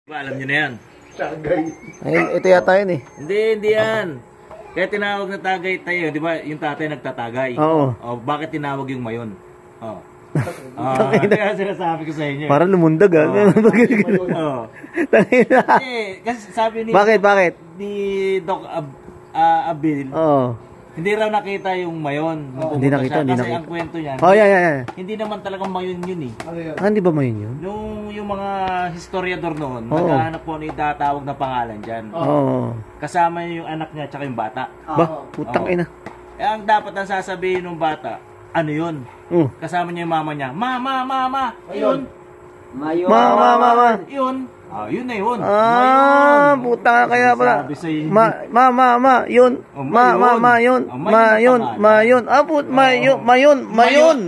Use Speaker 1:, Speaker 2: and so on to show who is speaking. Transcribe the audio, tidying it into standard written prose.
Speaker 1: Diba, alam nyo na yan?
Speaker 2: Tagay.
Speaker 3: Ay, ito yata yun eh.
Speaker 1: Hindi yan. Kaya tinawag na tagay tayo, di ba? Yung tatay nagtatagay.
Speaker 3: Oo.
Speaker 1: O, bakit tinawag yung mayon? O. Kaya sinasabi ko sa inyo.
Speaker 3: Parang lumundag ah.
Speaker 1: Oo. Kasi sabi ni...
Speaker 3: Bakit?
Speaker 1: Ni Doc Abil,
Speaker 3: Oo.
Speaker 1: hindi raw nakita yung mayon.
Speaker 3: Hindi nakita, hindi
Speaker 1: Kasi
Speaker 3: nakita.
Speaker 1: ang kwento niyan,
Speaker 3: Oh, yeah.
Speaker 1: hindi naman talagang mayon yun eh.
Speaker 2: Ano yan?
Speaker 3: Ah, hindi ba mayon yun?
Speaker 1: Yung mga historiador noon,
Speaker 3: Oo.
Speaker 1: naghahanap po ano yung tatawag na pangalan dyan.
Speaker 3: Oo.
Speaker 1: Kasama niya yung anak niya at yung bata.
Speaker 3: Ba, putang
Speaker 1: Oo.
Speaker 3: ina.
Speaker 1: Eh, ang dapat ang sasabihin ng bata, ano yun? Kasama niya yung mama niya. Ma, yun.
Speaker 2: Mayon.
Speaker 3: Ma.
Speaker 1: Yun. Yun na yun.
Speaker 3: Ah, puta kaya pala.
Speaker 1: Sabi sa inyo.
Speaker 3: Ma, yun.
Speaker 1: Oh,
Speaker 3: Ma, yun.
Speaker 1: mayon.
Speaker 3: Mayon. Ah, mayon. Ah!
Speaker 1: Mayon.